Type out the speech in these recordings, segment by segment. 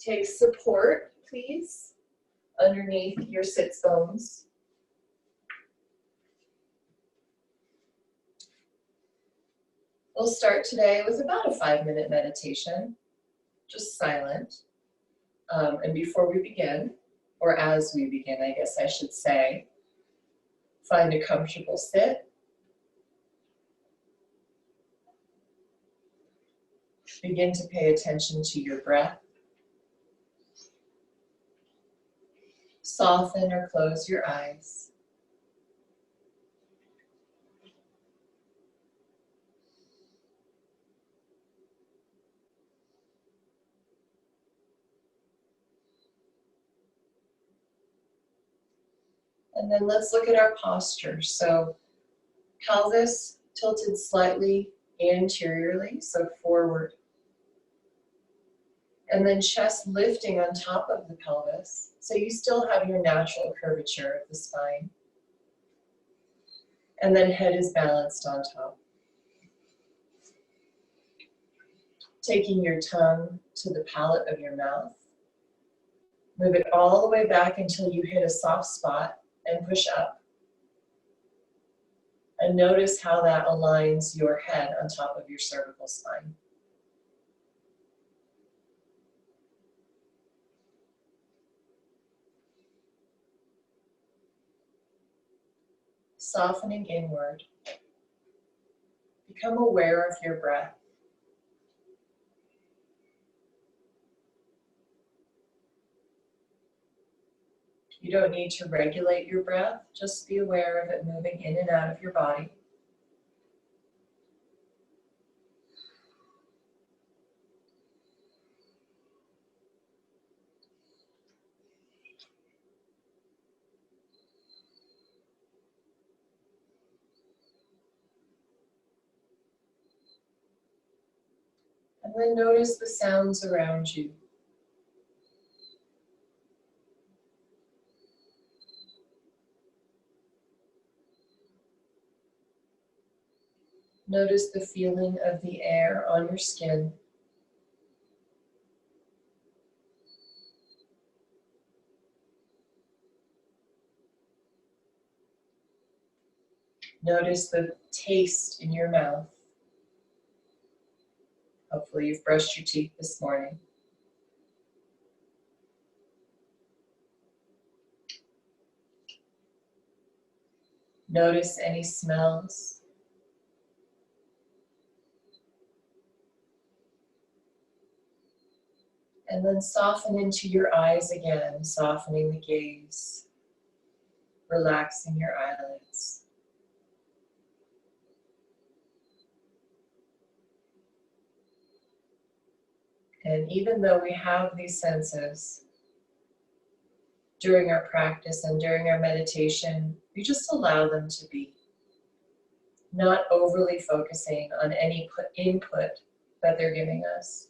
Take support, please, underneath your sits bones. We'll start today with about a 5-minute meditation, just silent. And before we begin, or as we begin, I guess I should say, find a comfortable sit. Begin to pay attention to your breath. Soften or close your eyes. And then let's look at our posture. So pelvis tilted slightly anteriorly, so forward. And then chest lifting on top of the pelvis, so you still have your natural curvature of the spine. And then head is balanced on top. Taking your tongue to the palate of your mouth. Move it all the way back until you hit a soft spot and push up. And notice how that aligns your head on top of your cervical spine. Softening inward. Become aware of your breath. You don't need to regulate your breath, just be aware of it moving in and out of your body. And then notice the sounds around you. Notice the feeling of the air on your skin. Notice the taste in your mouth. Hopefully you've brushed your teeth this morning. Notice any smells. And then soften into your eyes again, softening the gaze, relaxing your eyelids. And even though we have these senses during our practice and during our meditation, we just allow them to be, not overly focusing on any input that they're giving us.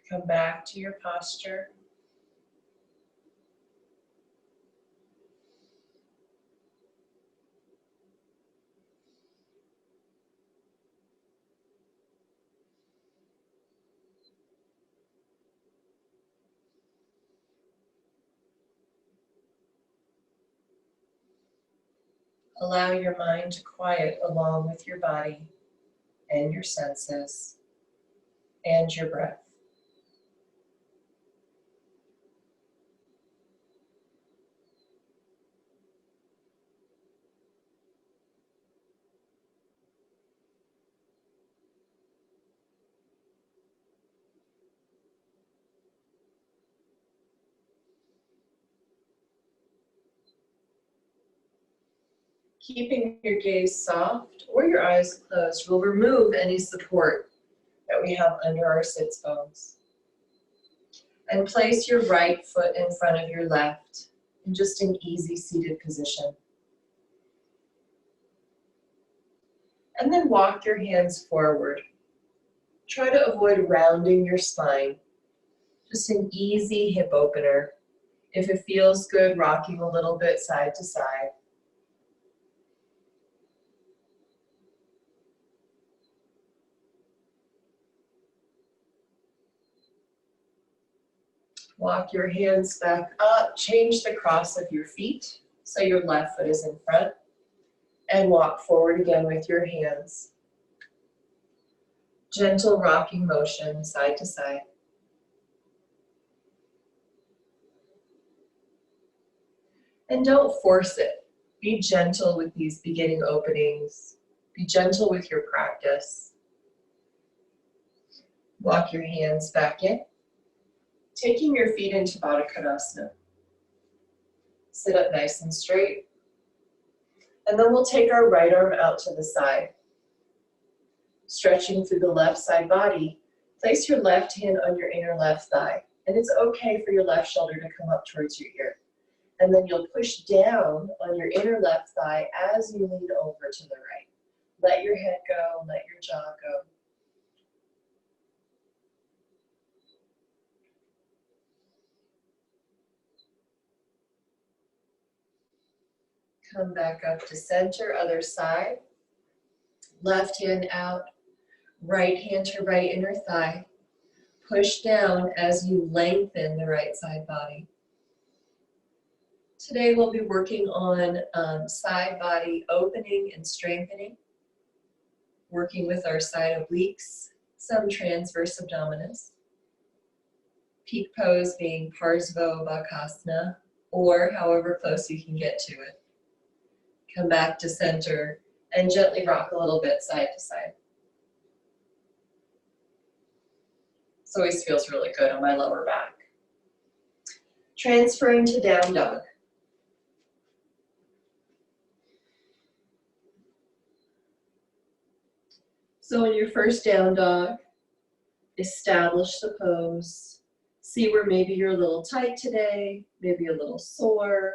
Come back to your posture. Allow your mind to quiet along with your body and your senses and your breath. Keeping your gaze soft or your eyes closed will remove any support that we have under our sits bones. And place your right foot in front of your left in just an easy seated position. And then walk your hands forward. Try to avoid rounding your spine. Just an easy hip opener. If it feels good, rocking a little bit side to side. Walk your hands back up, change the cross of your feet so your left foot is in front, and walk forward again with your hands. Gentle rocking motion side to side. And don't force it. Be gentle with these beginning openings. Be gentle with your practice. Walk your hands back in, taking your feet into Baddha Konasana. Sit up nice and straight. And then we'll take our right arm out to the side. Stretching through the left side body, place your left hand on your inner left thigh. And it's okay for your left shoulder to come up towards your ear. And then you'll push down on your inner left thigh as you lean over to the right. Let your head go, let your jaw go. Come back up to center, other side. Left hand out, right hand to right inner thigh. Push down as you lengthen the right side body. Today we'll be working on side body opening and strengthening, working with our side obliques, some transverse abdominis. Peak pose being Parsvo Bhakasana, or however close you can get to it. Come back to center and gently rock a little bit side to side. This always feels really good on my lower back. Transferring to down dog. So in your first down dog, establish the pose. See where maybe you're a little tight today, maybe a little sore,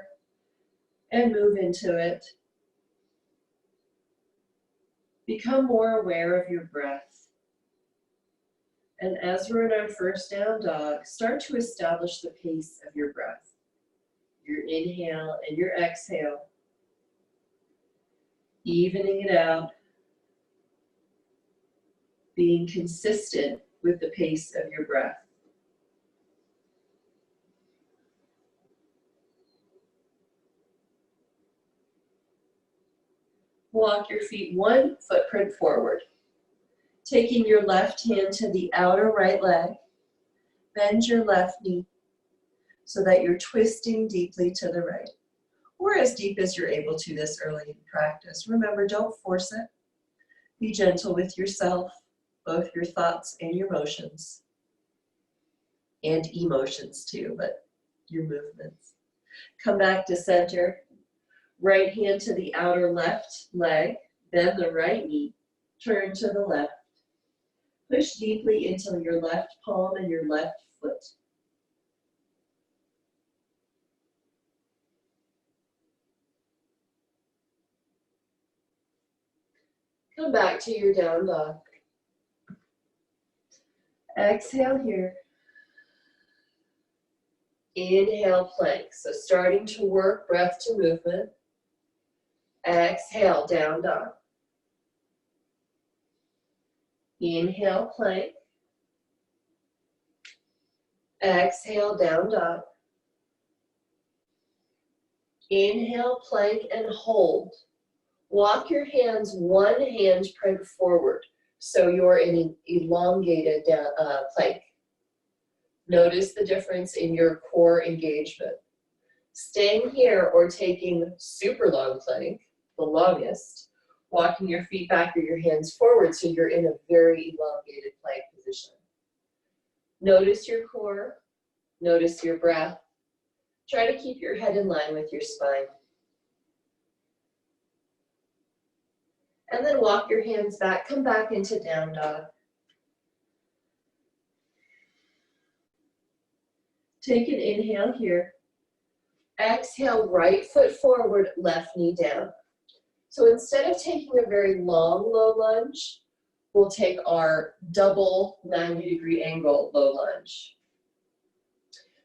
and move into it. Become more aware of your breath. And as we're in our first down dog, start to establish the pace of your breath. Your inhale and your exhale. Evening it out. Being consistent with the pace of your breath. Walk your feet 1 footprint forward. Taking your left hand to the outer right leg, bend your left knee so that you're twisting deeply to the right, or as deep as you're able to this early in practice. Remember, don't force it. Be gentle with yourself, both your thoughts and your motions, and emotions too, but your movements. Come back to center. Right hand to the outer left leg, bend the right knee, turn to the left. Push deeply into your left palm and your left foot. Come back to your down dog. Exhale here. Inhale, plank. So starting to work breath to movement. Exhale, down dog. Inhale, plank. Exhale, down dog. Inhale, plank, and hold. Walk your hands 1 handprint forward, so you're in an elongated plank. Notice the difference in your core engagement. Staying here or taking super long plank, the longest, walking your feet back or your hands forward so you're in a very elongated plank position. Notice your core, notice your breath. Try to keep your head in line with your spine. And then walk your hands back, come back into down dog. Take an inhale here. Exhale, right foot forward, left knee down. So instead of taking a very long low lunge, we'll take our double 90-degree angle low lunge.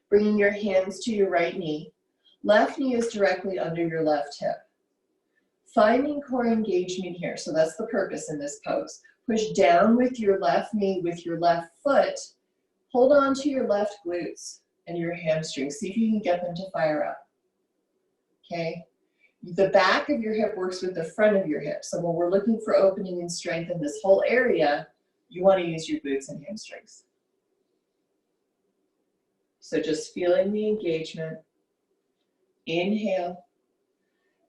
Bringing your hands to your right knee. Left knee is directly under your left hip. Finding core engagement here, so that's the purpose in this pose. Push down with your left knee, with your left foot. Hold on to your left glutes and your hamstrings. See if you can get them to fire up. Okay? The back of your hip works with the front of your hip. So when we're looking for opening and strength in this whole area, you want to use your glutes and hamstrings. So just feeling the engagement. Inhale.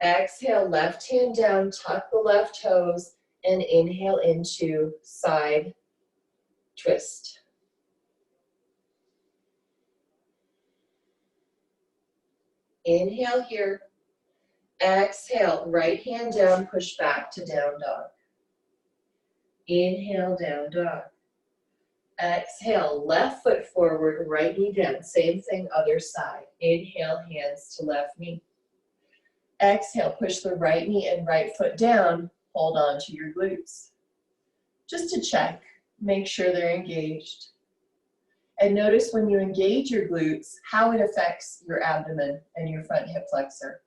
Exhale, left hand down, tuck the left toes, and inhale into side twist. Inhale here. Exhale, right hand down, push back to down dog. Inhale, down dog. Exhale, left foot forward, right knee down. Same thing, other side. Inhale, hands to left knee. Exhale, push the right knee and right foot down. Hold on to your glutes. Just to check, make sure they're engaged. And notice when you engage your glutes, how it affects your abdomen and your front hip flexor.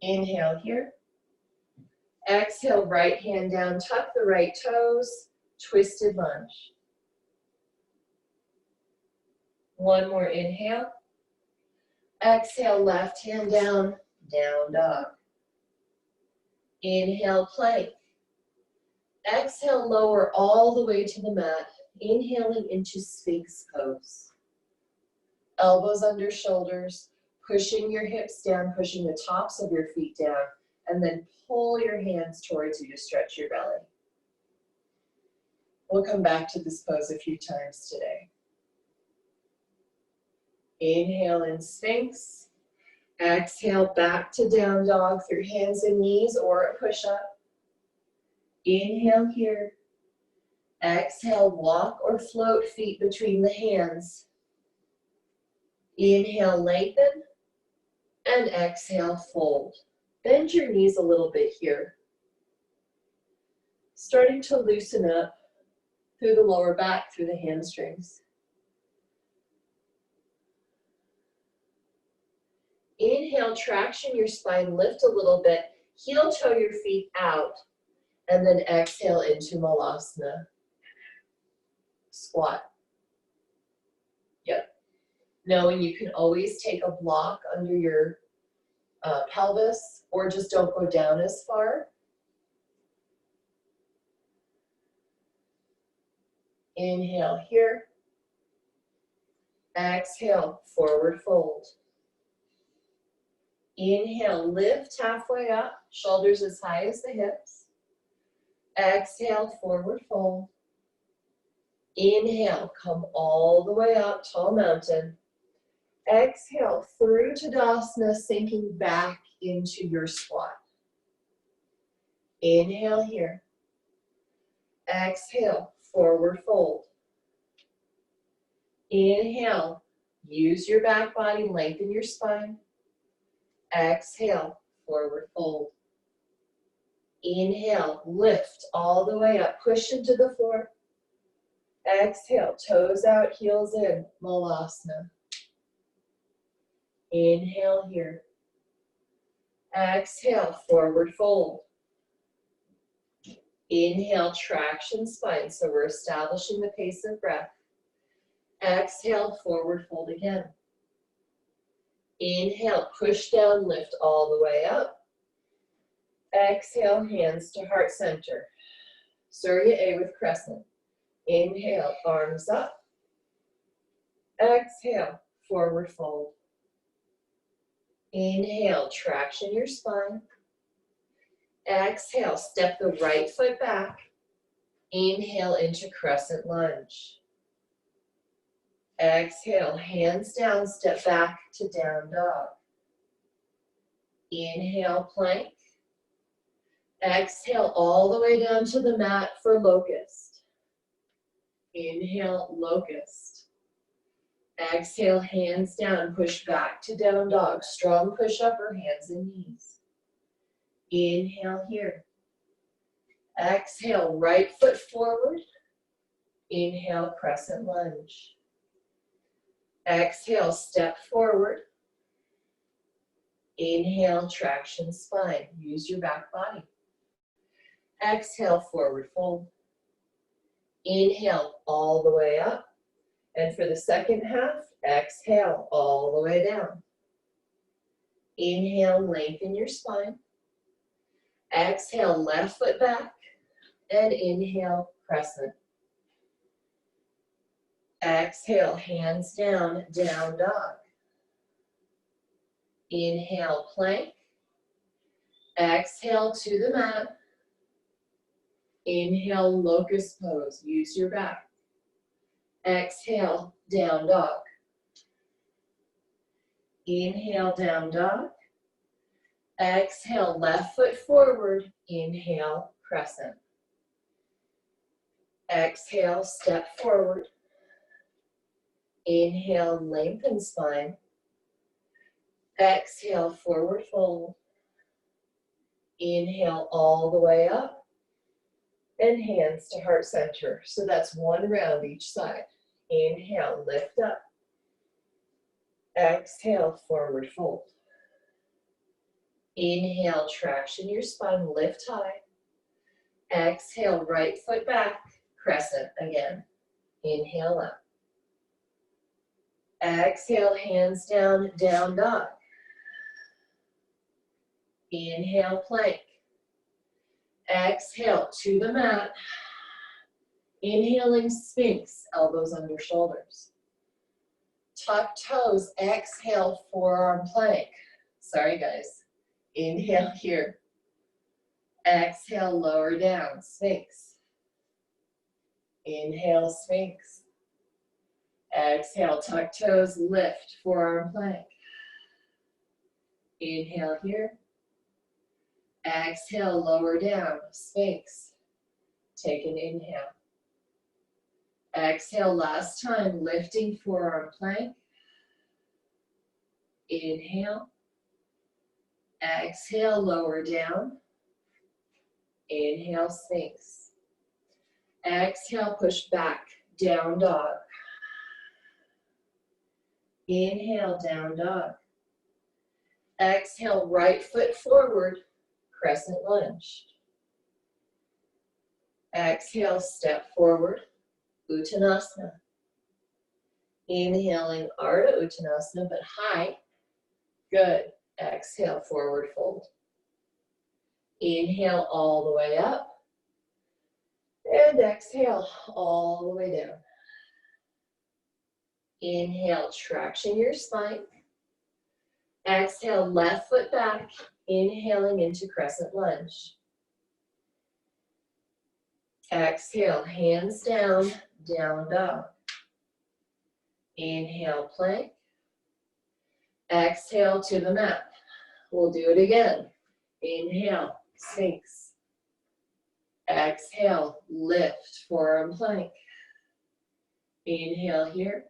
Inhale here. Exhale, right hand down, tuck the right toes, twisted lunge. One more inhale. Exhale, left hand down, down dog. Inhale, plank. Exhale, lower all the way to the mat, inhaling into Sphinx Pose. Elbows under shoulders, pushing your hips down, pushing the tops of your feet down, and then pull your hands towards you to stretch your belly. We'll come back to this pose a few times today. Inhale in Sphinx. Exhale back to down dog through hands and knees or a push-up. Inhale here. Exhale, walk or float feet between the hands. Inhale, lengthen. And exhale, fold. Bend your knees a little bit here. Starting to loosen up through the lower back, through the hamstrings. Inhale, traction your spine, lift a little bit, heel toe your feet out, and then exhale into Malasana. Squat. Yep. Knowing you can always take a block under your pelvis, or just don't go down as far. Inhale here. Exhale, forward fold. Inhale, lift halfway up, shoulders as high as the hips. Exhale, forward fold. Inhale, come all the way up, tall mountain. Exhale, through Tadasana, sinking back into your squat. Inhale here. Exhale, forward fold. Inhale, use your back body, lengthen your spine. Exhale, forward fold. Inhale, lift all the way up, push into the floor. Exhale, toes out, heels in, Malasana. Inhale here. Exhale, forward fold. Inhale, traction spine, so we're establishing the pace of breath. Exhale, forward fold again. Inhale, push down, lift all the way up. Exhale, hands to heart center. Surya A with crescent. Inhale, arms up. Exhale, forward fold. Inhale, traction your spine. Exhale, step the right foot back. Inhale into crescent lunge. Exhale, hands down, step back to down dog. Inhale, plank. Exhale all the way down to the mat for locust. Inhale, locust. Exhale, hands down, push back to down dog. Strong push up or hands and knees. Inhale here. Exhale, right foot forward. Inhale, crescent lunge. Exhale, step forward. Inhale, traction spine. Use your back body. Exhale, forward fold. Inhale all the way up. And for the second half, exhale all the way down. Inhale, lengthen your spine. Exhale, left foot back. And inhale, crescent. Exhale, hands down, down dog. Inhale, plank. Exhale to the mat. Inhale, locust pose. Use your back. Exhale, down dog. Inhale, down dog. Exhale, left foot forward. Inhale, crescent. Exhale, step forward. Inhale, lengthen spine. Exhale, forward fold. Inhale all the way up. And hands to heart center. So that's one round each side. Inhale, lift up. Exhale, forward fold. Inhale, traction your spine, lift high. Exhale, right foot back, crescent again. Inhale up. Exhale, hands down, down dog. Inhale, plank. Exhale to the mat. Inhaling Sphinx, elbows under shoulders. Tuck toes, exhale, forearm plank. Sorry guys. Inhale here. Exhale, lower down, Sphinx. Inhale, Sphinx. Exhale, tuck toes, lift, forearm plank. Inhale here. Exhale, lower down, Sphinx. Take an inhale. Exhale, last time, lifting forearm plank. Inhale. Exhale, lower down. Inhale, Sphinx. Exhale, push back, down dog. Inhale, down dog. Exhale, right foot forward, crescent lunge. Exhale, step forward, Uttanasana. Inhaling Ardha Uttanasana, but high. Good. Exhale, forward fold. Inhale all the way up. And exhale all the way down. Inhale, traction your spine. Exhale, left foot back. Inhaling into crescent lunge. Exhale, hands down, down dog. Inhale, plank. Exhale to the mat. We'll do it again. Inhale, Sphinx. Exhale, lift, forearm plank. Inhale here.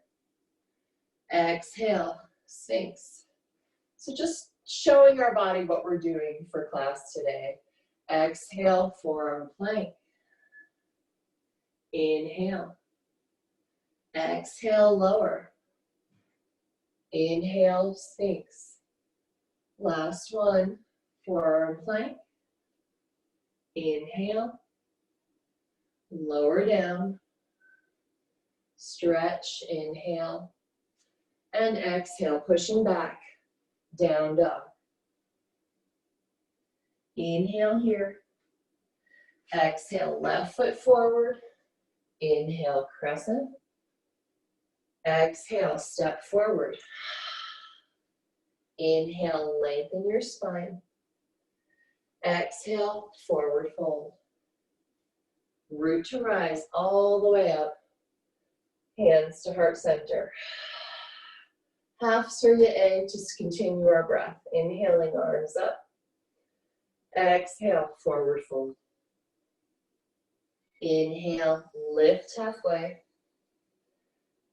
Exhale, Sphinx. So just showing our body what we're doing for class today. Exhale, forearm plank. Inhale. Exhale, lower. Inhale, Sphinx. Last one, forearm plank. Inhale. Lower down. Stretch, inhale. And exhale, pushing back, down dog. Inhale here. Exhale, left foot forward. Inhale, crescent. Exhale, step forward. Inhale, lengthen your spine. Exhale, forward fold. Root to rise all the way up. Hands to heart center. Half Surya A, just continue our breath. Inhaling, arms up. Exhale, forward fold. Inhale, lift halfway.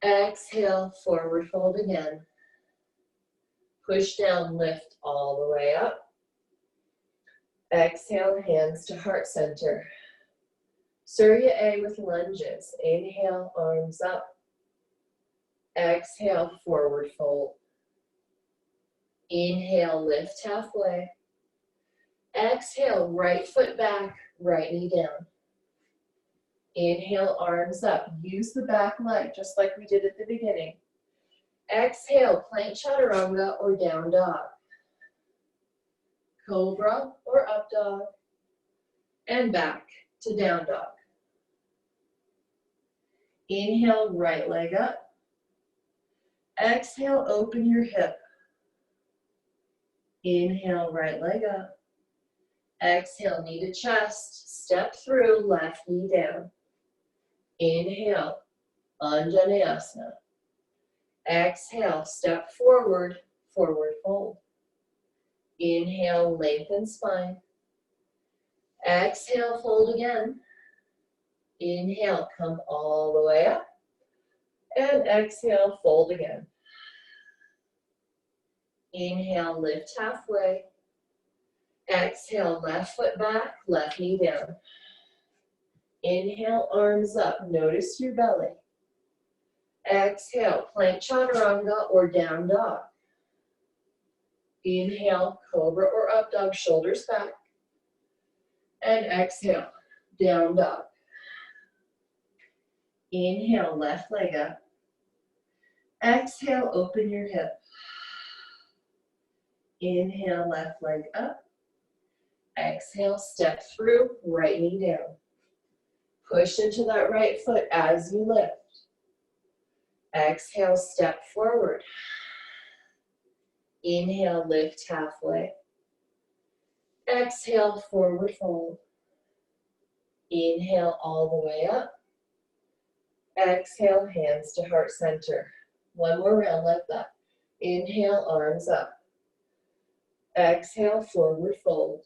Exhale, forward fold again. Push down, lift all the way up. Exhale, hands to heart center. Surya A with lunges. Inhale, arms up. Exhale, forward fold. Inhale, lift halfway. Exhale, right foot back, right knee down. Inhale, arms up. Use the back leg just like we did at the beginning. Exhale, plank chaturanga or down dog. Cobra or up dog. And back to down dog. Inhale, right leg up. Exhale, open your hip. Inhale, right leg up. Exhale, knee to chest. Step through, left knee down. Inhale, Anjaneyasana. Exhale, step forward, forward fold. Inhale, lengthen spine. Exhale, fold again. Inhale, come all the way up. And exhale, fold again. Inhale, lift halfway. Exhale, left foot back, left knee down. Inhale, arms up. Notice your belly. Exhale, plank chaturanga or down dog. Inhale, cobra or up dog, shoulders back. And exhale, down dog. Inhale, left leg up. Exhale, open your hip. Inhale, left leg up. Exhale, step through, right knee down. Push into that right foot as you lift. Exhale, step forward. Inhale, lift halfway. Exhale, forward fold. Inhale all the way up. Exhale, hands to heart center. One more round like that. Inhale, arms up. Exhale, forward fold.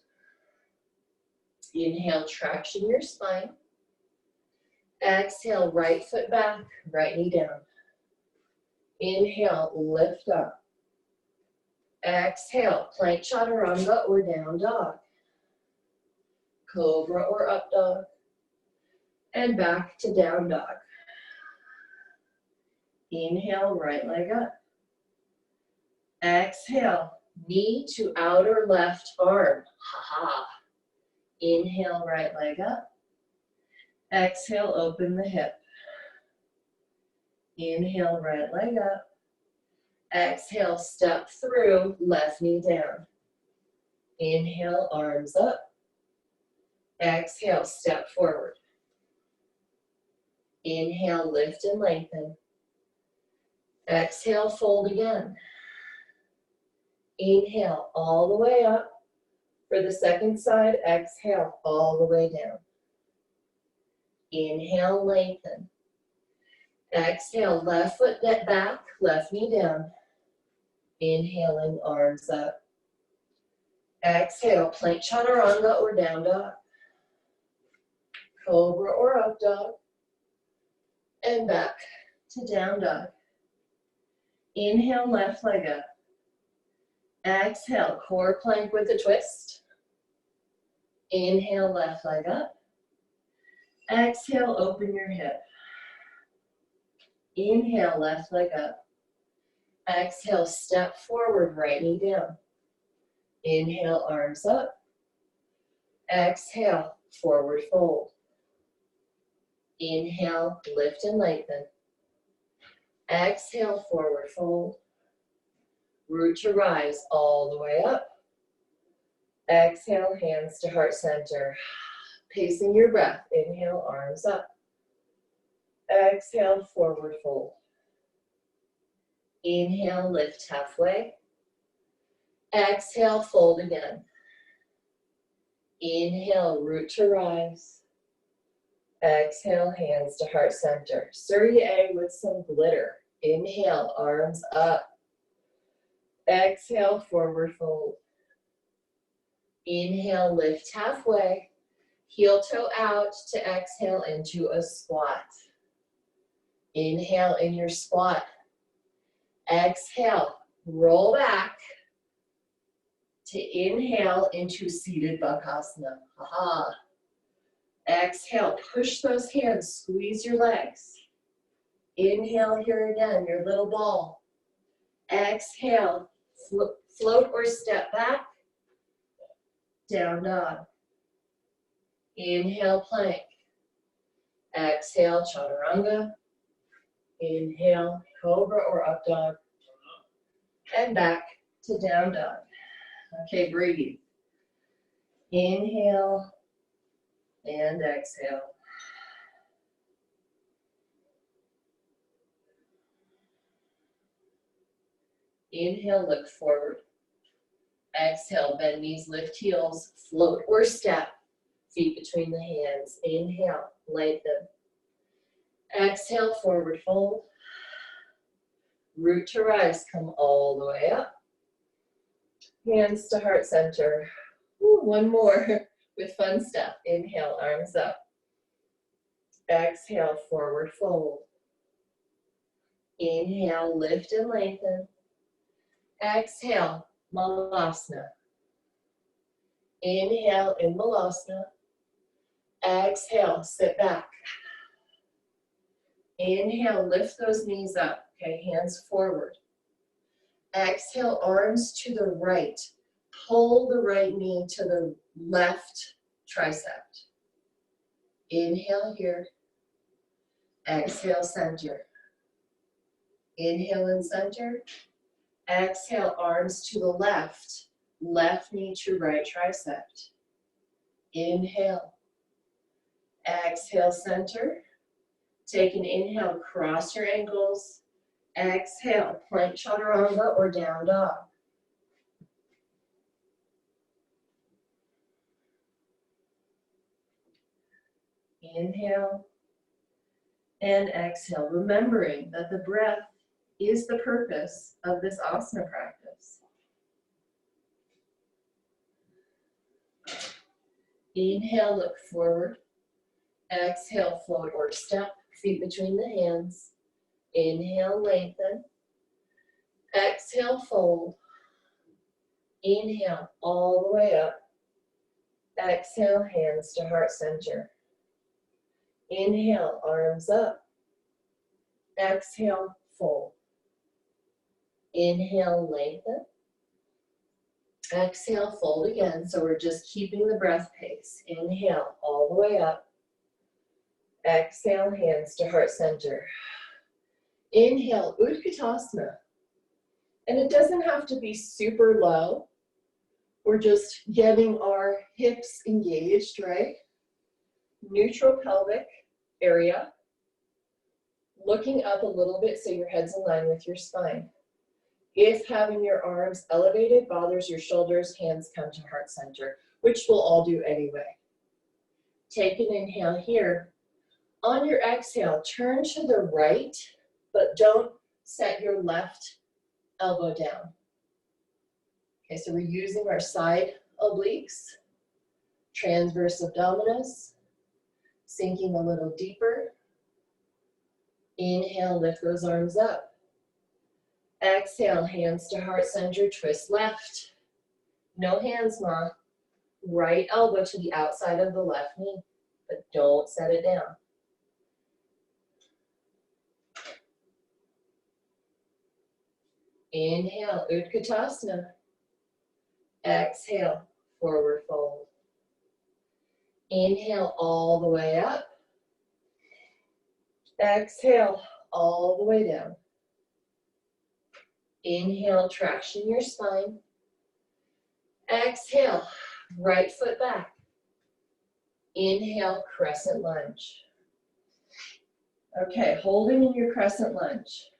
Inhale, traction your spine. Exhale, right foot back, right knee down. Inhale, lift up. Exhale, plank chaturanga or down dog. Cobra or up dog. And back to down dog. Inhale, right leg up. Exhale, knee to outer left arm. Ha-ha. Inhale, right leg up. Exhale, open the hip. Inhale, right leg up. Exhale, step through, left knee down. Inhale, arms up. Exhale, step forward. Inhale, lift and lengthen. Exhale, fold again. Inhale, all the way up. For the second side, exhale, all the way down. Inhale, lengthen. Exhale, left foot back, left knee down. Inhaling, arms up. Exhale, plank chaturanga or down dog. Cobra or up dog. And back to down dog. Inhale, left leg up. Exhale, core plank with a twist. Inhale, left leg up. Exhale, open your hip. Inhale, left leg up. Exhale, step forward, right knee down. Inhale, arms up. Exhale, forward fold. Inhale, lift and lengthen. Exhale, forward fold. Root to rise all the way up. Exhale, hands to heart center. Pacing your breath. Inhale, arms up. Exhale, forward fold. Inhale, lift halfway. Exhale, fold again. Inhale, root to rise. Exhale, hands to heart center. Surya A with some glitter. Inhale, arms up. Exhale, forward fold. Inhale, lift halfway. Heel toe out to exhale into a squat. Inhale in your squat. Exhale, roll back to inhale into seated Bhakasana. Aha. Exhale, push those hands, squeeze your legs. Inhale here again, your little ball. Exhale, float or step back. Down dog. Inhale, plank. Exhale, chaturanga. Inhale, cobra or up dog. And back to down dog. Okay, breathe. Inhale and exhale. Inhale, look forward. Exhale, bend knees, lift heels, float or step. Feet between the hands. Inhale, lengthen. Exhale, forward fold. Root to rise, come all the way up. Hands to heart center. Ooh, one more with fun step. Inhale, arms up. Exhale, forward fold. Inhale, lift and lengthen. Exhale, Malasana. Inhale in Malasana. Exhale, sit back. Inhale, lift those knees up. Okay, hands forward. Exhale, arms to the right. Pull the right knee to the left tricep. Inhale here. Exhale, center. Inhale and center. Exhale, arms to the left. Left knee to right tricep. Inhale. Exhale, center. Take an inhale, cross your ankles. Exhale, plank chaturanga or down dog. Inhale and exhale, remembering that the breath is the purpose of this asana practice. Inhale, look forward. Exhale, float or step, feet between the hands. Inhale, lengthen. Exhale, fold. Inhale, all the way up. Exhale, hands to heart center. Inhale, arms up. Exhale, fold. Inhale, lengthen. Exhale, fold again. So we're just keeping the breath pace. Inhale, all the way up. Exhale, hands to heart center. Inhale, Utkatasana. And it doesn't have to be super low. We're just getting our hips engaged, right? Neutral pelvic area. Looking up a little bit so your head's in line with your spine. If having your arms elevated bothers your shoulders, hands come to heart center, which we'll all do anyway. Take an inhale here. On your exhale, turn to the right, but don't set your left elbow down. Okay, so we're using our side obliques, transverse abdominis, sinking a little deeper. Inhale, lift those arms up. Exhale, hands to heart center, twist left. No hands, ma. Right elbow to the outside of the left knee, but don't set it down. Inhale, Utkatasana. Exhale, forward fold. Inhale all the way up. Exhale all the way down. Inhale, traction your spine. Exhale, right foot back. Inhale, crescent lunge. Okay, holding in your crescent lunge.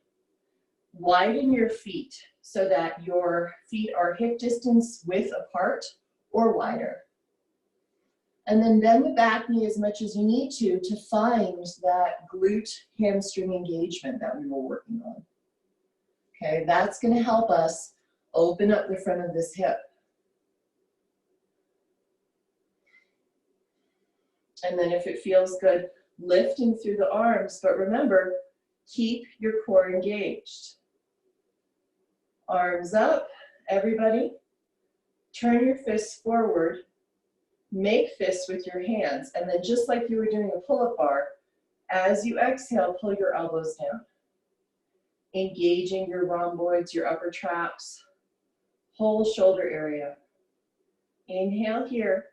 Widen your feet so that your feet are hip distance width apart or wider. And then bend the back knee as much as you need to find that glute hamstring engagement that we were working on. Okay, that's going to help us open up the front of this hip. And then if it feels good, lifting through the arms, but remember, keep your core engaged. Arms up, everybody. Turn your fists forward. Make fists with your hands. And then just like you were doing a pull-up bar, as you exhale, pull your elbows down. Engaging your rhomboids, your upper traps, whole shoulder area. Inhale here.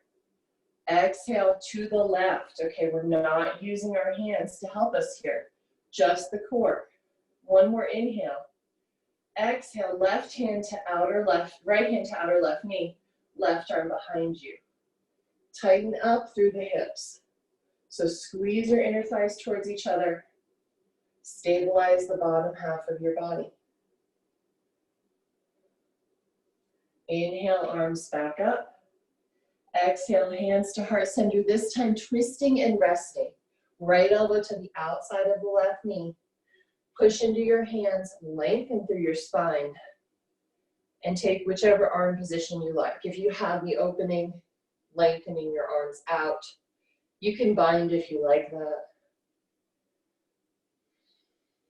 Exhale to the left. Okay, we're not using our hands to help us here, just the core. One more inhale. Exhale, left hand to outer left, right hand to outer left knee, left arm behind you. Tighten up through the hips. So squeeze your inner thighs towards each other. Stabilize the bottom half of your body. Inhale, arms back up. Exhale, hands to heart center, this time twisting and resting. Right elbow to the outside of the left knee. Push into your hands, lengthen through your spine, and take whichever arm position you like. If you have the opening, lengthening your arms out. You can bind if you like that.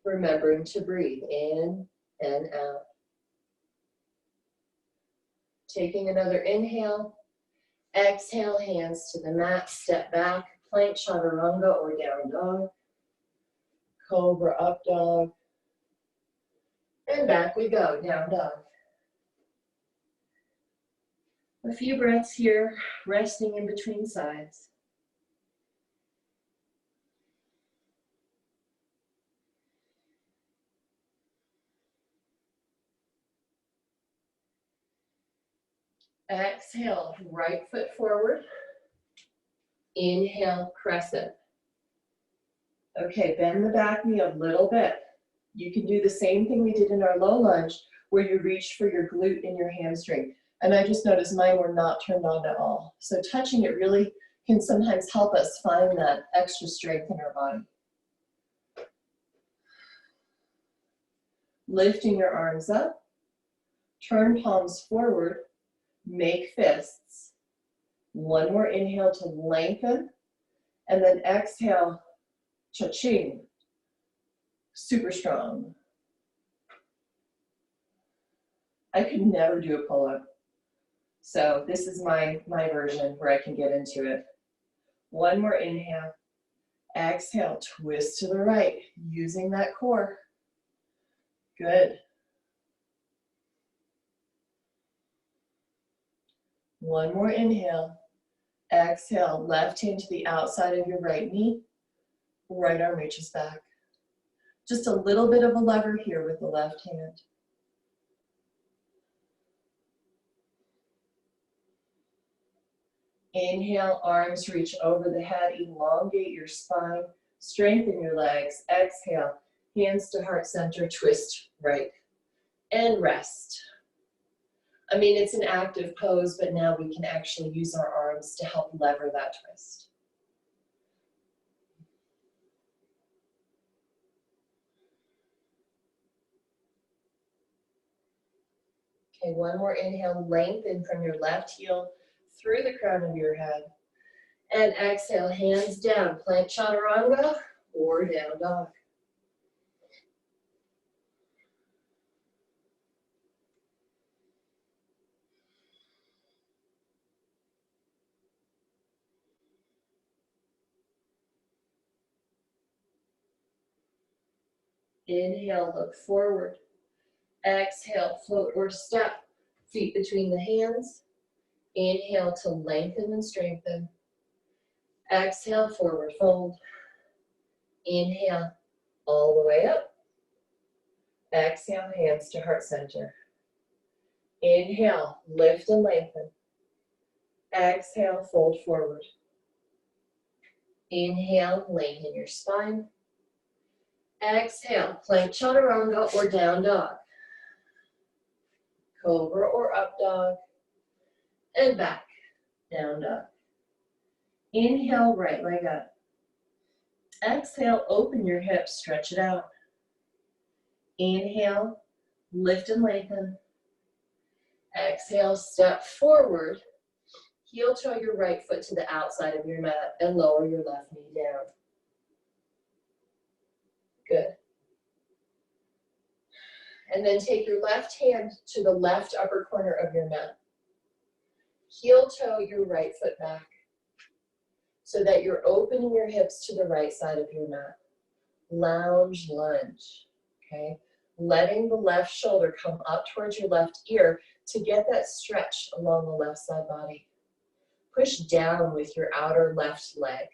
Remembering to breathe in and out. Taking another inhale. Exhale, hands to the mat, step back, plank chaturanga or down dog. Cobra, up dog. And back we go, down dog. A few breaths here, resting in between sides. Exhale, right foot forward. Inhale, crescent. Okay, bend the back knee a little bit. You can do the same thing we did in our low lunge, where you reach for your glute and your hamstring. And I just noticed mine were not turned on at all. So touching it really can sometimes help us find that extra strength in our body. Lifting your arms up, turn palms forward, make fists. One more inhale to lengthen, and then exhale, cha-ching, super strong. I could never do a pull-up. So this is my version where I can get into it. One more inhale. Exhale, twist to the right, using that core. Good. One more inhale. Exhale, left hand to the outside of your right knee. Right arm reaches back. Just a little bit of a lever here with the left hand. Inhale, arms reach over the head, elongate your spine, strengthen your legs. Exhale, hands to heart center, twist right, and rest. I mean, it's an active pose, but now we can actually use our arms to help lever that twist. Okay, one more inhale, lengthen from your left heel through the crown of your head. And exhale, hands down, plank chaturanga or down dog. Inhale, look forward. Exhale, float or step, feet between the hands. Inhale to lengthen and strengthen. Exhale, forward fold. Inhale, all the way up. Exhale, hands to heart center. Inhale, lift and lengthen. Exhale, fold forward. Inhale, lengthen your spine. Exhale, plank chaturanga or down dog. Cobra or up dog. And back, down dog. Inhale, right leg up. Exhale, open your hips, stretch it out. Inhale, lift and lengthen. Exhale, step forward. Heel toe your right foot to the outside of your mat and lower your left knee down. Good. And then take your left hand to the left upper corner of your mat. Heel toe your right foot back so that you're opening your hips to the right side of your mat. Lounge lunge, okay? Letting the left shoulder come up towards your left ear to get that stretch along the left side body. push down with your outer left leg.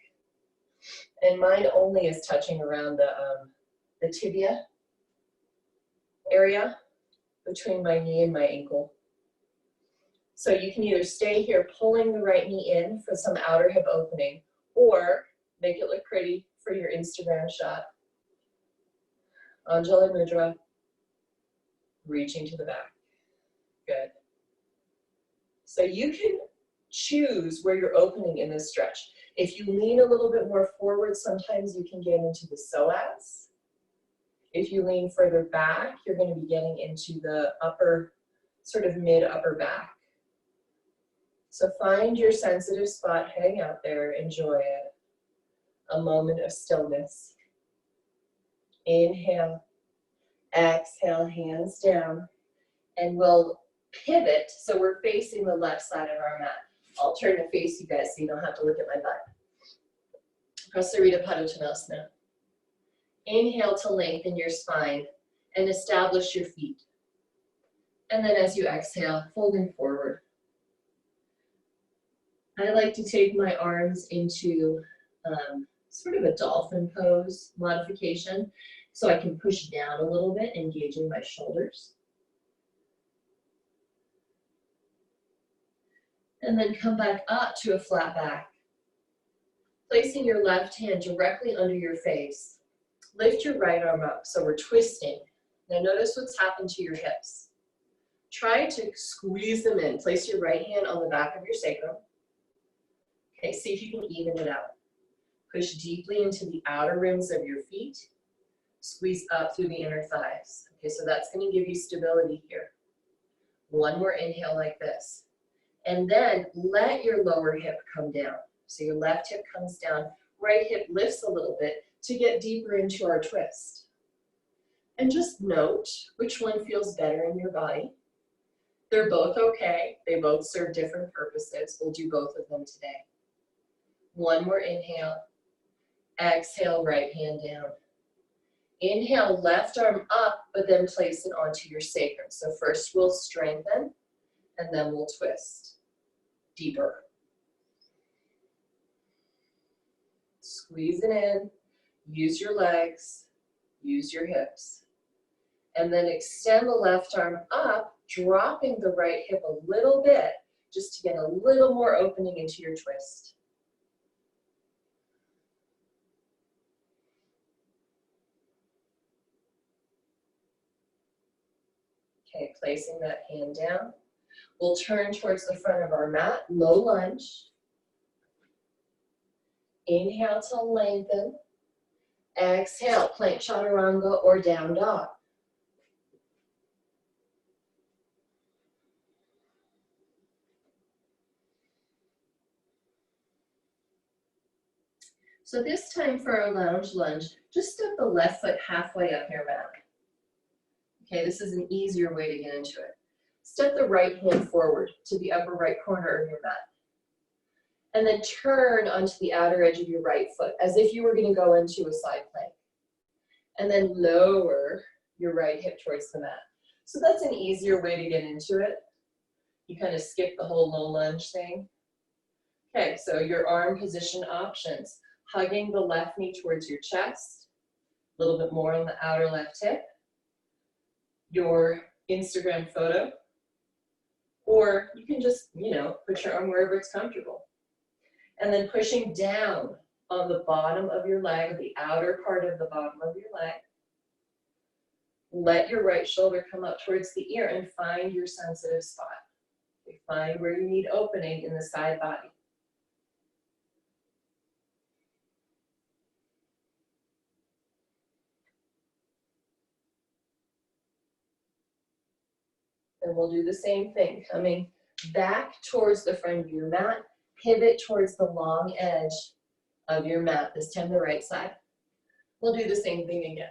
And mine only is touching around the tibia area between my knee and my ankle. So you can either stay here pulling the right knee in for some outer hip opening, or make it look pretty for your Instagram shot. Anjali Mudra, reaching to the back. Good. So you can choose where you're opening in this stretch. If you lean a little bit more forward, sometimes you can get into the psoas. If you lean further back, you're going to be getting into the upper, sort of mid-upper back. So find your sensitive spot, hang out there, enjoy it. A moment of stillness. Inhale, exhale, hands down, and we'll pivot so we're facing the left side of our mat. I'll turn to face you guys so you don't have to look at my butt. Prasarita Padottanasana. Inhale to lengthen your spine and establish your feet. And then as you exhale, folding forward. I like to take my arms into sort of a dolphin pose modification, so I can push down a little bit, engaging my shoulders. And then come back up to a flat back. Placing your left hand directly under your face. Lift your right arm up, so we're twisting. Now notice what's happened to your hips. Try to squeeze them in. Place your right hand on the back of your sacrum. Okay, see if you can even it out. Push deeply into the outer rims of your feet. Squeeze up through the inner thighs. Okay, so that's going to give you stability here. One more inhale like this. And then let your lower hip come down. So your left hip comes down, right hip lifts a little bit to get deeper into our twist. And just note which one feels better in your body. They're both okay. They both serve different purposes. We'll do both of them today. One more inhale. Exhale, right hand down. Inhale, left arm up, but then place it onto your sacrum. So first we'll strengthen, and then we'll twist deeper. Squeeze it in, use your legs, use your hips. And then extend the left arm up, dropping the right hip a little bit, just to get a little more opening into your twist. Okay, placing that hand down. We'll turn towards the front of our mat, low lunge. Inhale to lengthen. Exhale, plank chaturanga or down dog. So this time for our lounge lunge, just step the left foot halfway up your mat. Okay, this is an easier way to get into it. Step the right hand forward to the upper right corner of your mat. And then turn onto the outer edge of your right foot as if you were going to go into a side plank. And then lower your right hip towards the mat. So that's an easier way to get into it. You kind of skip the whole low lunge thing. Okay, so your arm position options. Hugging the left knee towards your chest. A little bit more on the outer left hip. Your Instagram photo. Or you can just, put your arm wherever it's comfortable. And then pushing down on the bottom of your leg, the outer part of the bottom of your leg. Let your right shoulder come up towards the ear and find your sensitive spot. Find where you need opening in the side body. And we'll do the same thing, coming back towards the front of your mat, pivot towards the long edge of your mat, this time the right side. We'll do the same thing again.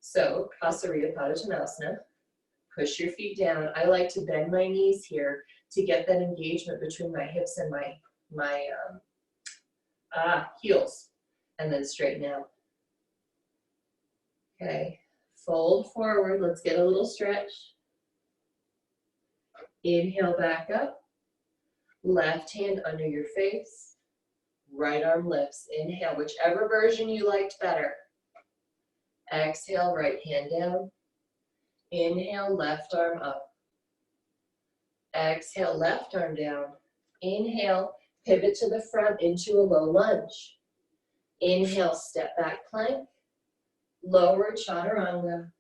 So, Prasarita Padottanasana, push your feet down. I like to bend my knees here to get that engagement between my hips and my heels, and then straighten out. Okay, fold forward, let's get a little stretch. Inhale back up. Left hand under your face, right arm lifts. Inhale, whichever version you liked better. Exhale, right hand down. Inhale, left arm up. Exhale, left arm down. Inhale, pivot to the front into a low lunge. Inhale, step back plank. Lower chaturanga.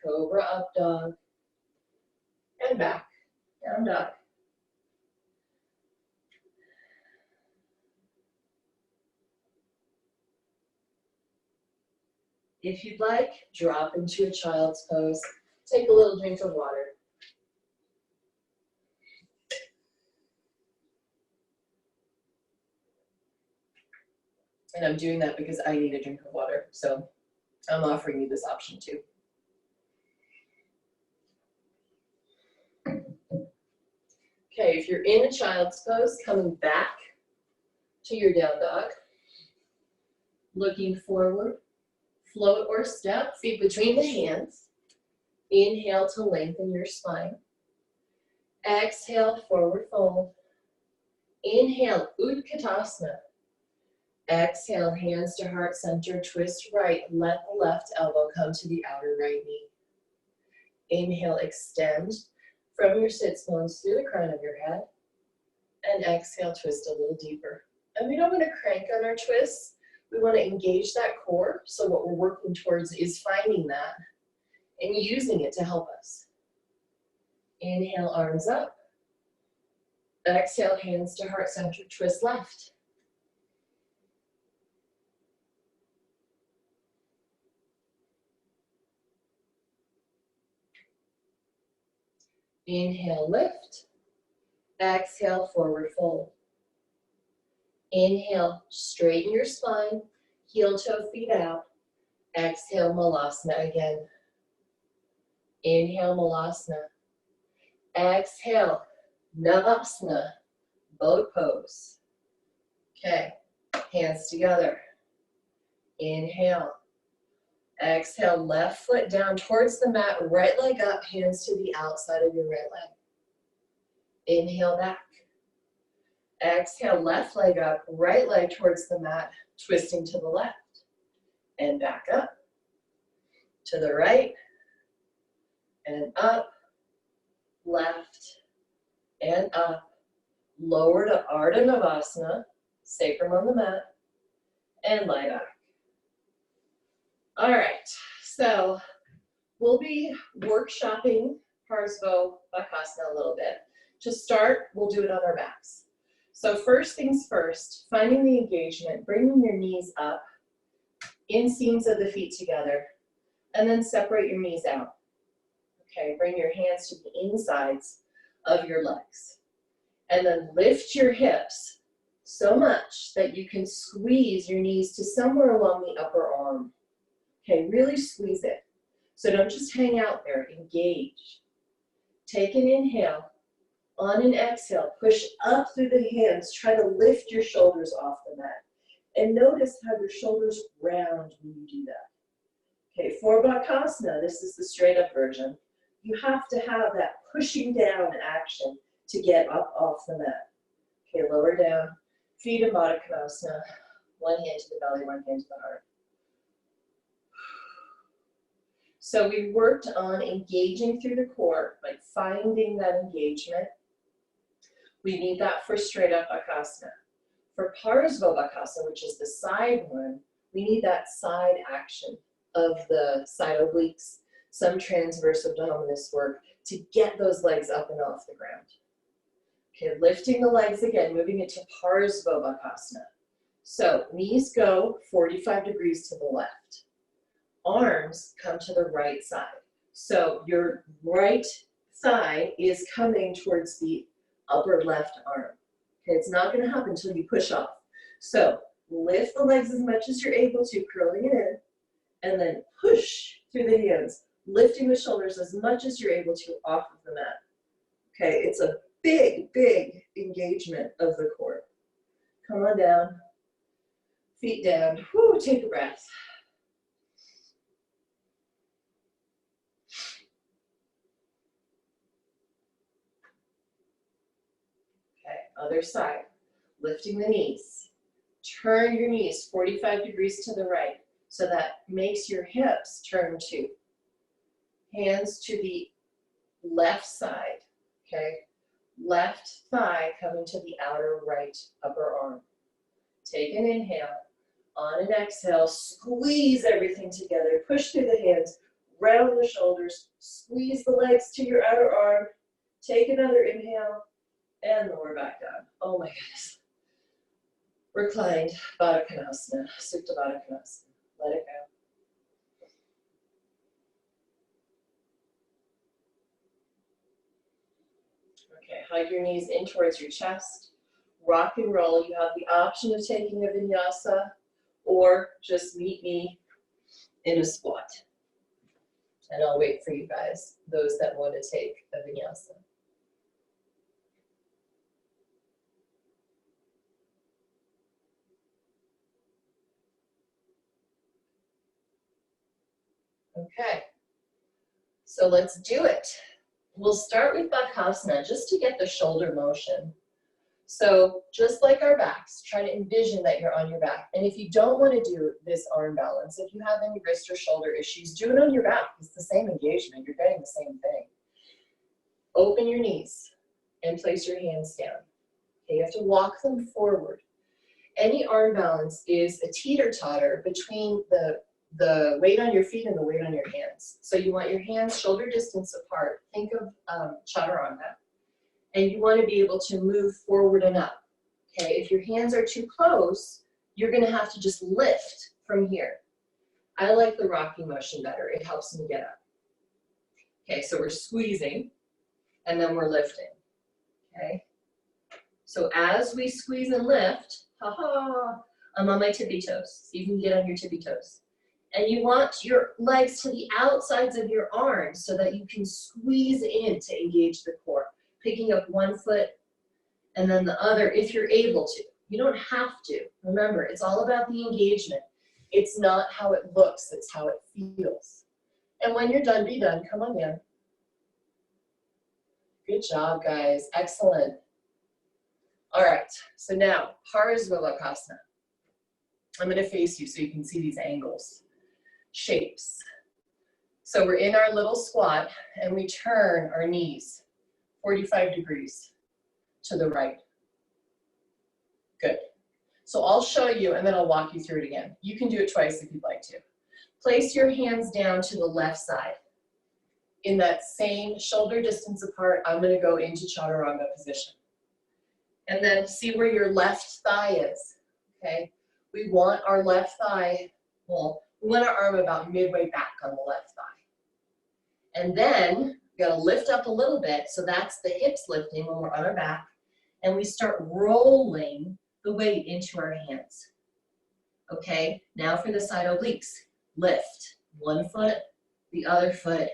Cobra up dog. And back, down dog. If you'd like, drop into a child's pose. Take a little drink of water. And I'm doing that because I need a drink of water, so I'm offering you this option too. Okay, if you're in a child's pose, coming back to your down dog, looking forward, float or step, feet between the hands. Inhale to lengthen your spine. Exhale, forward fold. Inhale, Utkatasana. Exhale, hands to heart center, twist right, let the left elbow come to the outer right knee. Inhale, extend from your sits bones through the crown of your head. And exhale, twist a little deeper. And we don't want to crank on our twists. We want to engage that core. So what we're working towards is finding that and using it to help us. Inhale, arms up. Exhale, hands to heart center, twist left. Inhale, lift. Exhale, forward fold. Inhale, straighten your spine, heel toe feet out. Exhale, Malasana again. Inhale, Malasana. Exhale, Navasana, boat pose. Okay, hands together. Inhale. Exhale, left foot down towards the mat, right leg up, hands to the outside of your right leg. Inhale back. Exhale, left leg up, right leg towards the mat, twisting to the left. And back up. To the right. And up. Left. And up. Lower to Ardha Navasana, sacrum on the mat. And lie back. All right, so we'll be workshopping Parsvo Bhakasana a little bit. To start, we'll do it on our backs. So first things first, finding the engagement, bringing your knees up, inseams of the feet together, and then separate your knees out. Okay, bring your hands to the insides of your legs. And then lift your hips so much that you can squeeze your knees to somewhere along the upper arm. Okay, really squeeze it. So don't just hang out there, engage. Take an inhale. On an exhale, push up through the hands. Try to lift your shoulders off the mat. And notice how your shoulders round when you do that. Okay, for Bhakasana, this is the straight up version. You have to have that pushing down action to get up off the mat. Okay, lower down, feet in Baddha Konasana. One hand to the belly, one hand to the heart. So we worked on engaging through the core, like finding that engagement. We need that for straight up Bhakasana. For Parsvo Bhakasana, which is the side one, we need that side action of the side obliques, some transverse abdominis work to get those legs up and off the ground. Okay, lifting the legs again, moving it to Parsvo Bhakasana. So knees go 45 degrees to the left. Arms come to the right side. So your right thigh is coming towards the upper left arm. Okay, it's not going to happen until you push off. So lift the legs as much as you're able to, curling it in, and then push through the hands, lifting the shoulders as much as you're able to off of the mat. Okay, it's a big, big engagement of the core. Come on down, feet down. Whew, take a breath. Other side. Lifting the knees. Turn your knees 45 degrees to the right. So that makes your hips turn too. Hands to the left side, okay? Left thigh coming to the outer right upper arm. Take an inhale. On an exhale, squeeze everything together. Push through the hands, round the shoulders, squeeze the legs to your outer arm. Take another inhale and lower back down. Oh my goodness. Reclined Baddha Konasana, Supta Baddha Konasana. Let it go. Okay, hug your knees in towards your chest. Rock and roll. You have the option of taking a vinyasa or just meet me in a squat. And I'll wait for you guys, those that want to take a vinyasa. Okay, so let's do it. We'll start with Bhakasana just to get the shoulder motion. So just like our backs, try to envision that you're on your back. And if you don't want to do this arm balance, if you have any wrist or shoulder issues, do it on your back. It's the same engagement. You're getting the same thing. Open your knees and place your hands down. Okay, you have to walk them forward. Any arm balance is a teeter-totter between the weight on your feet and the weight on your hands. So you want your hands shoulder distance apart. Think of chaturanga. And you want to be able to move forward and up. Okay, if your hands are too close, you're going to have to just lift from here. I like the rocking motion better. It helps me get up. Okay, so we're squeezing and then we're lifting. Okay, so as we squeeze and lift, I'm on my tippy toes. So you can get on your tippy toes. And you want your legs to the outsides of your arms so that you can squeeze in to engage the core. Picking up one foot and then the other if you're able to. You don't have to. Remember, it's all about the engagement. It's not how it looks, it's how it feels. And when you're done, be done. Come on down. Good job, guys. Excellent. All right, so now, Parsvo Bhakasana. I'm going to face you so you can see these angles, shapes. So we're in our little squat and we turn our knees 45 degrees to the right. Good. So I'll show you and then I'll walk you through it again. You can do it twice if you'd like to. Place your hands down to the left side. In that same shoulder distance apart, I'm going to go into chaturanga position. And then see where your left thigh is, okay? We want our left thigh, well, we want our arm about midway back on the left thigh. And then we gotta lift up a little bit, so that's the hips lifting when we're on our back, and we start rolling the weight into our hands. Okay, now for the side obliques. Lift, one foot, the other foot,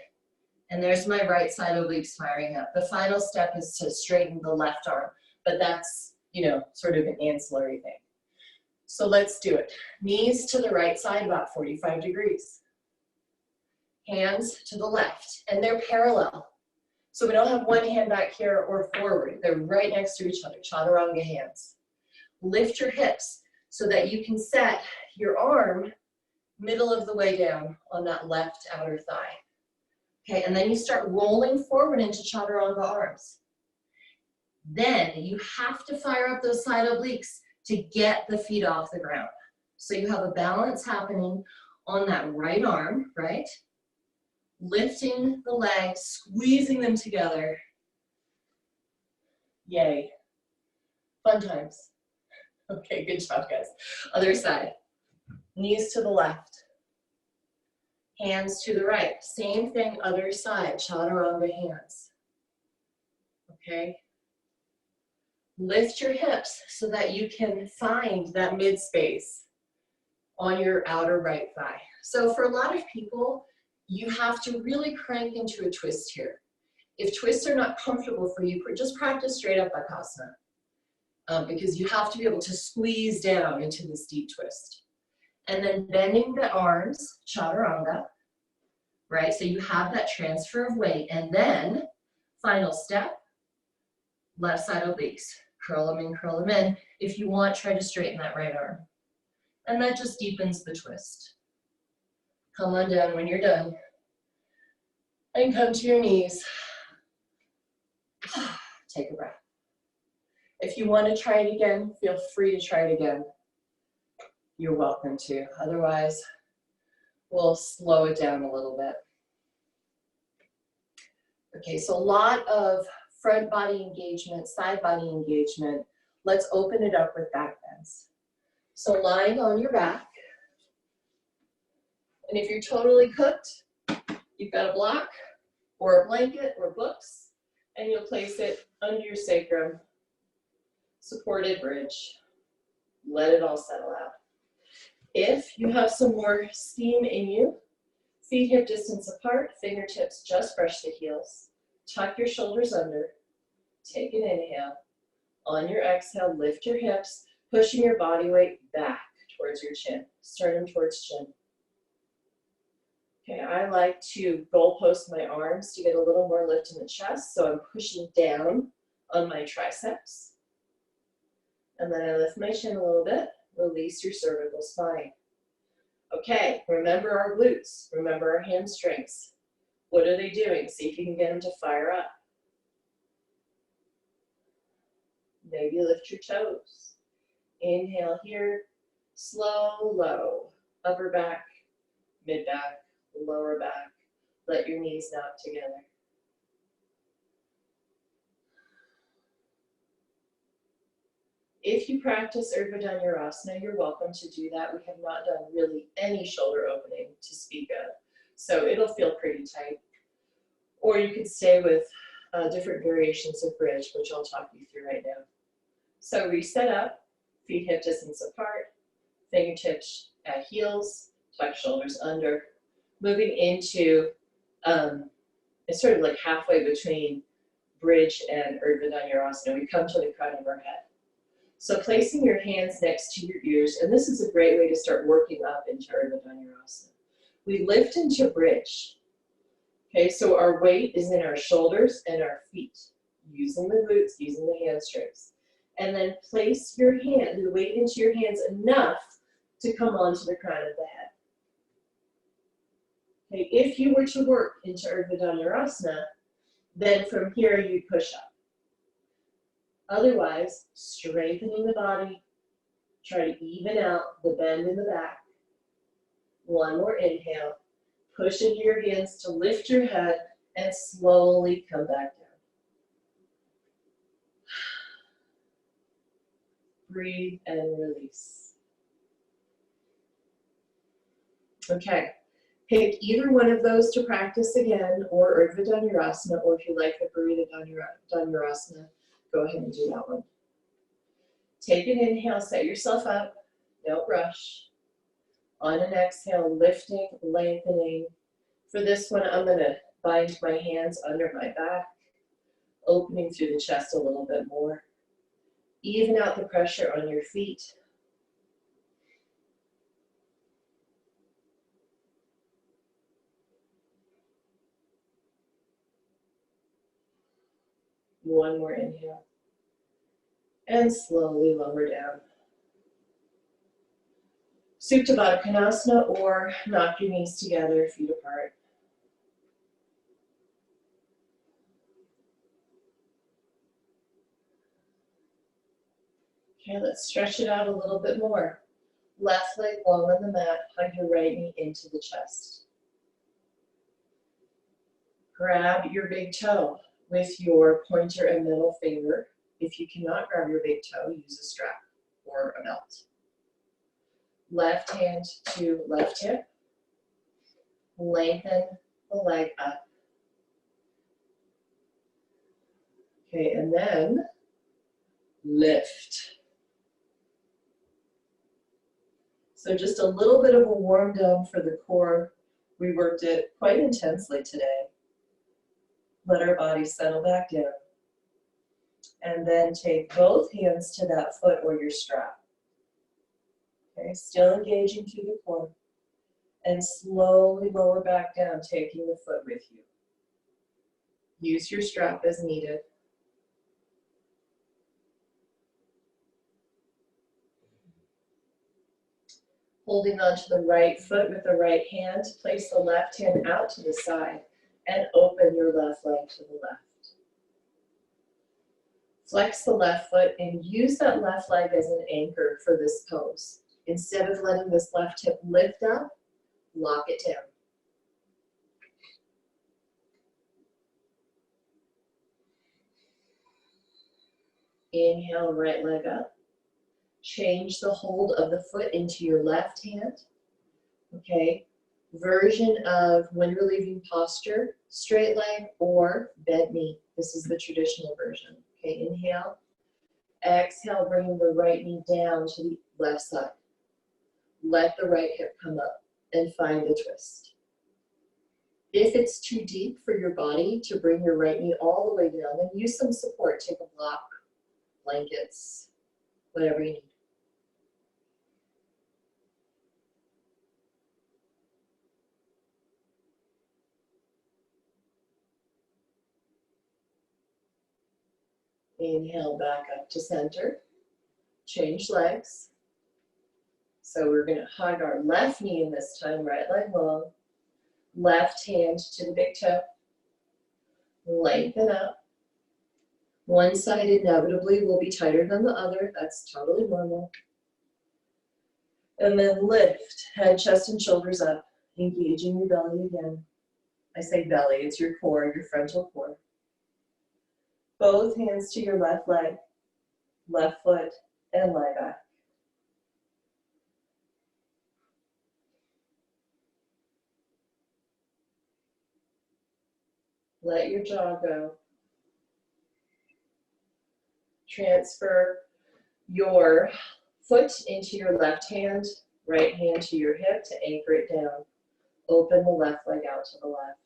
and there's my right side obliques firing up. The final step is to straighten the left arm, but that's, you know, sort of an ancillary thing. So let's do it. Knees to the right side, about 45 degrees. Hands to the left, and they're parallel. So we don't have one hand back here or forward. They're right next to each other, chaturanga hands. Lift your hips so that you can set your arm middle of the way down on that left outer thigh. Okay, and then you start rolling forward into chaturanga arms. Then you have to fire up those side obliques to get the feet off the ground. So you have a balance happening on that right arm, right? Lifting the legs, squeezing them together. Yay. Fun times. Okay, good job, guys. Other side. Knees to the left. Hands to the right. Same thing, other side. Chaturanga hands. Okay? Lift your hips so that you can find that mid space on your outer right thigh. So for a lot of people, you have to really crank into a twist here. If twists are not comfortable for you, just practice straight up Bhakasana because you have to be able to squeeze down into this deep twist. And then bending the arms, chaturanga, right? So you have that transfer of weight. And then, final step, left side obliques. Curl them in, curl them in. If you want, try to straighten that right arm. And that just deepens the twist. Come on down when you're done. And come to your knees. Take a breath. If you want to try it again, feel free to try it again. You're welcome to. Otherwise, we'll slow it down a little bit. Okay, so a lot of front body engagement, side body engagement. Let's open it up with back bends. So lying on your back, and if you're totally cooked, you've got a block or a blanket or books, and you'll place it under your sacrum, supported bridge. Let it all settle out. If you have some more steam in you, feet hip distance apart, fingertips just brush the heels. Tuck your shoulders under. Take an inhale. On your exhale, lift your hips, pushing your body weight back towards your chin, sternum towards chin. Okay, I like to goalpost my arms to get a little more lift in the chest, so I'm pushing down on my triceps. And then I lift my chin a little bit, release your cervical spine. Okay, remember our glutes, remember our hamstrings. What are they doing? See if you can get them to fire up. Maybe lift your toes. Inhale here, slow, low, upper back, mid back, lower back. Let your knees knock together. If you practice Urdhva Dhanurasana, you're welcome to do that. We have not done really any shoulder opening to speak of, so it'll feel pretty tight. Or you could stay with different variations of bridge, which I'll talk you through right now. So reset up, feet hip distance apart, fingertips at heels, tuck shoulders under. Moving into, it's sort of like halfway between bridge and Urdhva Dhanurasana. We come to the crown of our head. So placing your hands next to your ears, and this is a great way to start working up into Urdhva Dhanurasana. We lift into bridge. Okay, so our weight is in our shoulders and our feet, using the glutes, using the hamstrings. And then place your hand, the weight into your hands enough to come onto the crown of the head. Okay, if you were to work into Urdhva Dhanurasana, then from here you push up. Otherwise, strengthening the body, try to even out the bend in the back. One more inhale. Push into your hands to lift your head and slowly come back down. Breathe and release. Okay, pick either one of those to practice again, or Urdhva Dhanurasana, or if you like the Parita Dhanurasana, go ahead and do that one. Take an inhale, set yourself up, don't rush. On an exhale, lifting, lengthening. For this one, I'm going to bind my hands under my back, opening through the chest a little bit more. Even out the pressure on your feet. One more inhale. And slowly lower down. Supta Baddha Konasana, or knock your knees together, feet apart. Okay, let's stretch it out a little bit more. Left leg long on the mat, hug your right knee into the chest. Grab your big toe with your pointer and middle finger. If you cannot grab your big toe, use a strap or a belt. Left hand to left hip. Lengthen the leg up. Okay, and then lift. So just a little bit of a warm down for the core. We worked it quite intensely today. Let our body settle back down. And then take both hands to that foot or your strap. Okay, still engaging through the core. And slowly lower back down, taking the foot with you. Use your strap as needed. Holding onto the right foot with the right hand, place the left hand out to the side and open your left leg to the left. Flex the left foot and use that left leg as an anchor for this pose. Instead of letting this left hip lift up, lock it down. Inhale, right leg up. Change the hold of the foot into your left hand. Okay, version of when relieving posture, straight leg or bent knee. This is the traditional version. Okay, inhale. Exhale, bringing the right knee down to the left side. Let the right hip come up and find the twist. If it's too deep for your body to bring your right knee all the way down, then use some support. Take a block, blankets, whatever you need. Inhale, back up to center. Change legs. So we're going to hug our left knee in this time, right leg long. Left hand to the big toe. Lengthen up. One side inevitably will be tighter than the other. That's totally normal. And then lift, head, chest, and shoulders up, engaging your belly again. I say belly, it's your core, your frontal core. Both hands to your left leg, left foot, and lie back. Let your jaw go. Transfer your foot into your left hand, right hand to your hip to anchor it down. Open the left leg out to the left.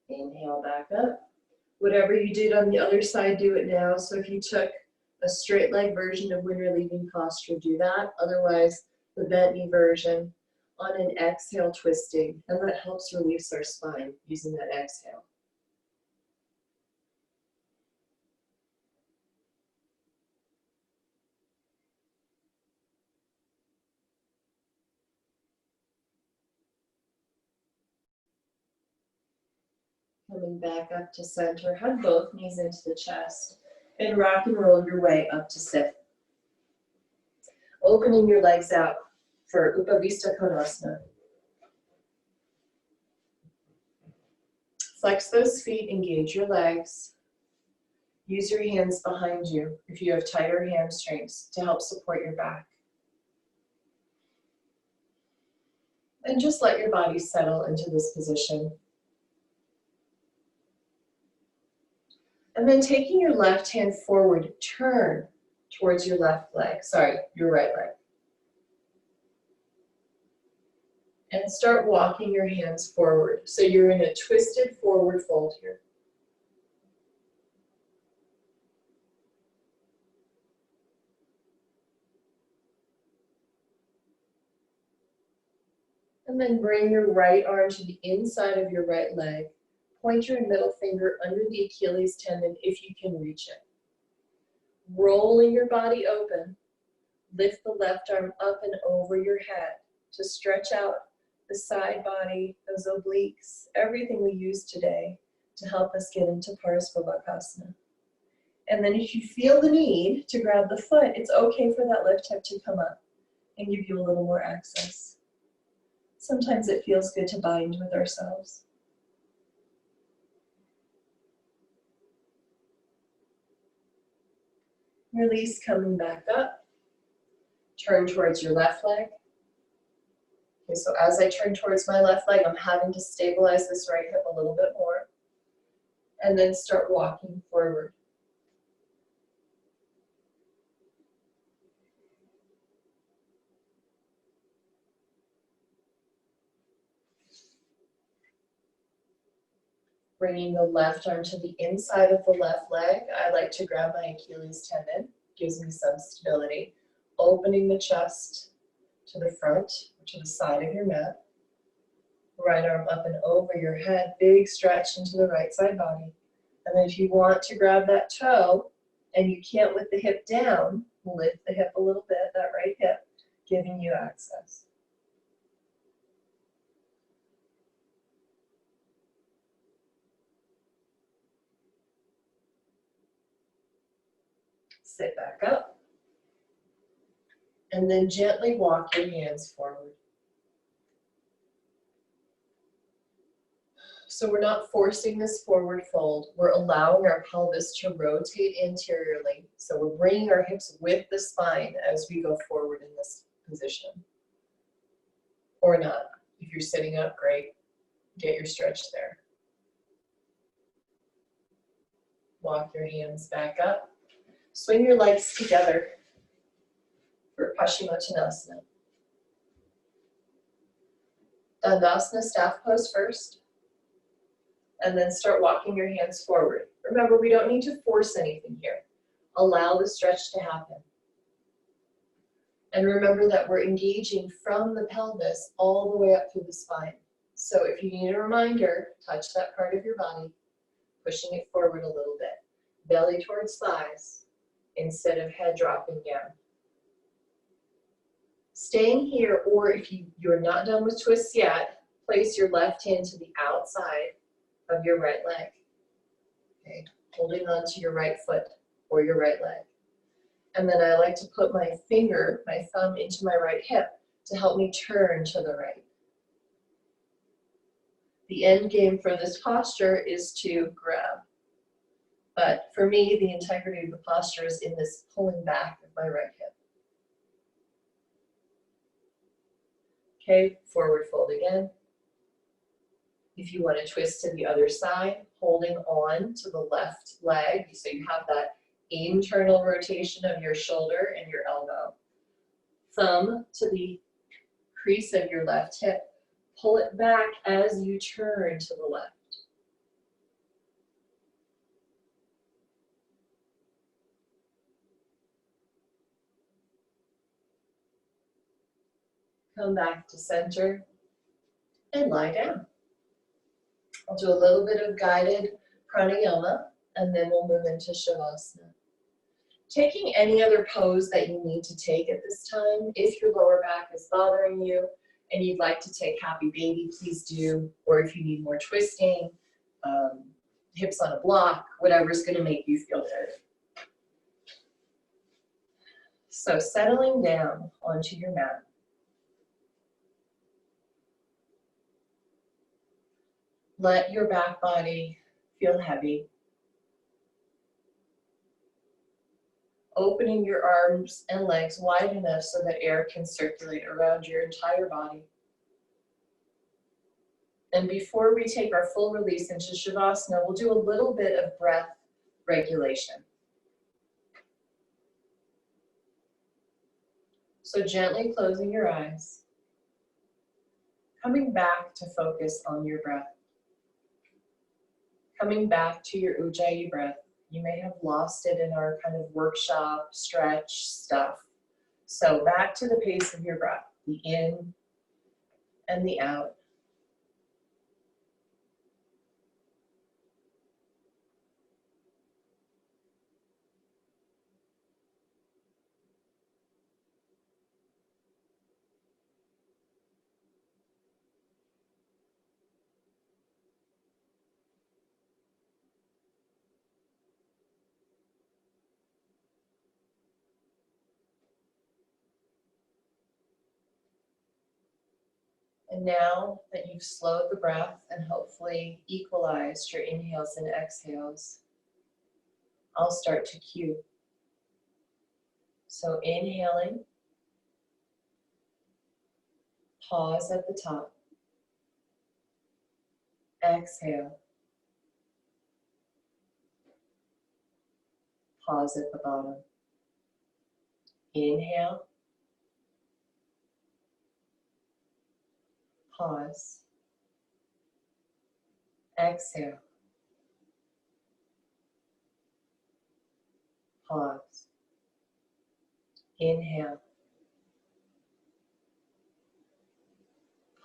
Inhale back up. Whatever you did on the other side, do it now. So if you took a straight leg version of when you're leaving posture, do that. Otherwise, the bent knee version on an exhale, twisting. And that helps release our spine using that exhale. Coming back up to center, hug both knees into the chest and rock and roll your way up to sit. Opening your legs out for Upavista Konasana. Flex those feet, engage your legs. Use your hands behind you if you have tighter hamstrings to help support your back. And just let your body settle into this position. And then taking your left hand forward, turn towards your left leg, your right leg. And start walking your hands forward. So you're in a twisted forward fold here. And then bring your right arm to the inside of your right leg. Point your middle finger under the Achilles tendon if you can reach it. Rolling your body open, lift the left arm up and over your head to stretch out the side body, those obliques, everything we use today to help us get into Parsvo Bhakasana. And then if you feel the need to grab the foot, it's okay for that lift hip to come up and give you a little more access. Sometimes it feels good to bind with ourselves. Release, coming back up. Turn towards your left leg. Okay, so as I turn towards my left leg, I'm having to stabilize this right hip a little bit more. And then start walking forward. Bringing the left arm to the inside of the left leg. I like to grab my Achilles tendon, gives me some stability. Opening the chest to the front, or to the side of your mat. Right arm up and over your head, big stretch into the right side body. And then if you want to grab that toe and you can't with the hip down, lift the hip a little bit, that right hip, giving you access. Sit back up. And then gently walk your hands forward. So we're not forcing this forward fold. We're allowing our pelvis to rotate anteriorly. So we're bringing our hips with the spine as we go forward in this position. Or not. If you're sitting up, great. Get your stretch there. Walk your hands back up. Swing your legs together for Paschimottanasana. Dandasana, staff pose first. And then start walking your hands forward. Remember, we don't need to force anything here. Allow the stretch to happen. And remember that we're engaging from the pelvis all the way up through the spine. So if you need a reminder, touch that part of your body, pushing it forward a little bit. Belly towards thighs instead of head dropping down. Staying here, or if you're not done with twists yet, place your left hand to the outside of your right leg. Okay, holding on to your right foot or your right leg. And then I like to put my finger, my thumb into my right hip to help me turn to the right. The end game for this posture is to grab. But for me, the integrity of the posture is in this pulling back of my right hip. Okay, forward fold again. If you want to twist to the other side, holding on to the left leg, so you have that internal rotation of your shoulder and your elbow. Thumb to the crease of your left hip. Pull it back as you turn to the left. Come back to center and lie down. I'll do a little bit of guided pranayama and then we'll move into shavasana. Taking any other pose that you need to take at this time, if your lower back is bothering you and you'd like to take happy baby, please do. Or if you need more twisting, hips on a block, whatever's going to make you feel good. So settling down onto your mat. Let your back body feel heavy. Opening your arms and legs wide enough so that air can circulate around your entire body. And before we take our full release into Shavasana, we'll do a little bit of breath regulation. So gently closing your eyes, coming back to focus on your breath. Coming back to your Ujjayi breath. You may have lost it in our kind of workshop, stretch stuff. So back to the pace of your breath, the in and the out. And now that you've slowed the breath and hopefully equalized your inhales and exhales, I'll start to cue. So inhaling, pause at the top. Exhale, pause at the bottom. Inhale, pause. Exhale, pause. Inhale,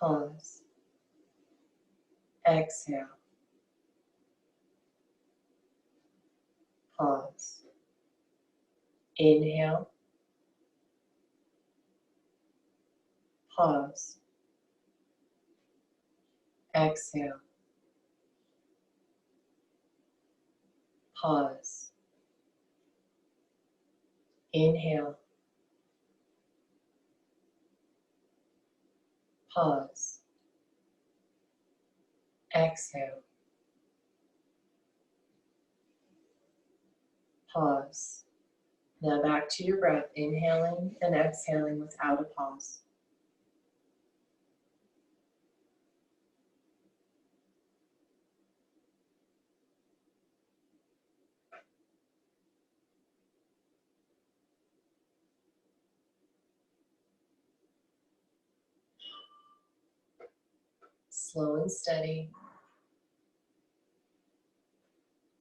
pause. Exhale. Pause. Inhale. Pause. Exhale. Pause. Inhale. Pause. Exhale. Pause. Now back to your breath, inhaling and exhaling without a pause. Slow and steady.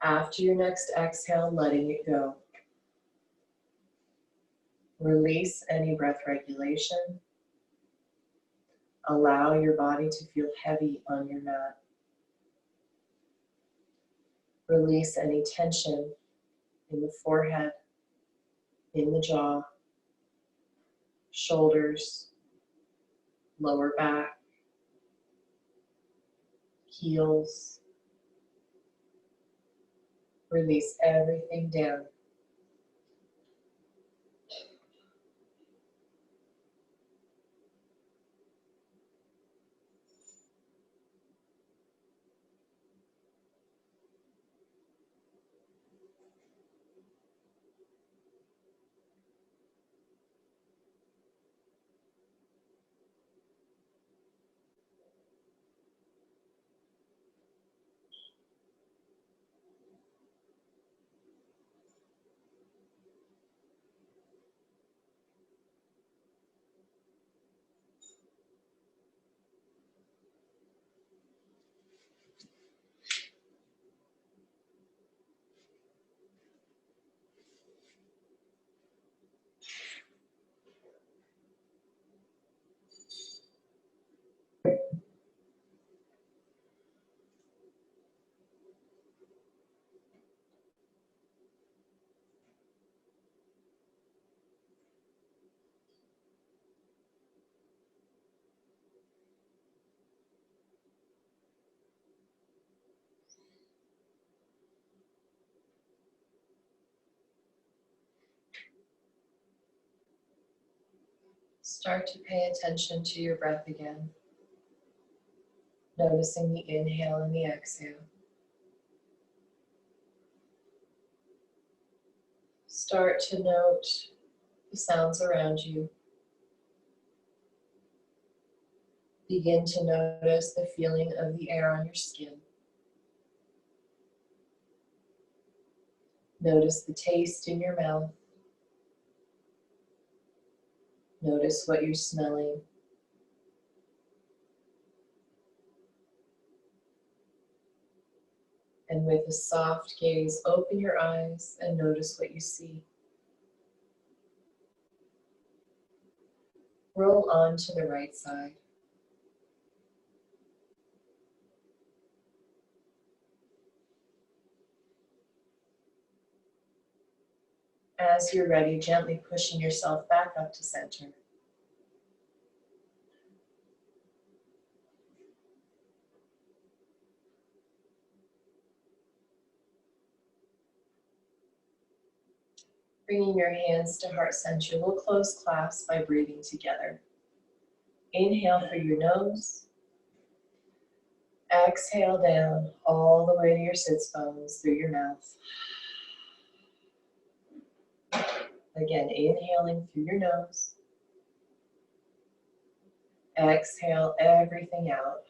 After your next exhale, letting it go. Release any breath regulation. Allow your body to feel heavy on your mat. Release any tension in the forehead, in the jaw, shoulders, lower back, heels. Release everything down. Start to pay attention to your breath again, noticing the inhale and the exhale. Start to note the sounds around you. Begin to notice the feeling of the air on your skin. Notice the taste in your mouth. Notice what you're smelling. And with a soft gaze, open your eyes and notice what you see. Roll on to the right side. As you're ready, gently pushing yourself back up to center. Bringing your hands to heart center, we'll close class by breathing together. Inhale through your nose. Exhale down all the way to your sits bones through your mouth. Again, inhaling through your nose. Exhale everything out.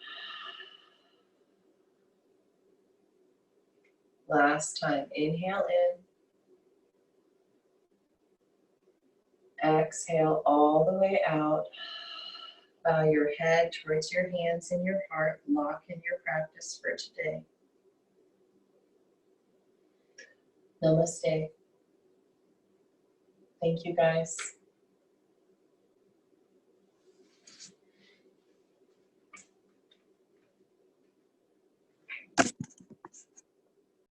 Last time, inhale in. Exhale all the way out. Bow your head towards your hands and your heart. Lock in your practice for today. Namaste. Thank you, guys.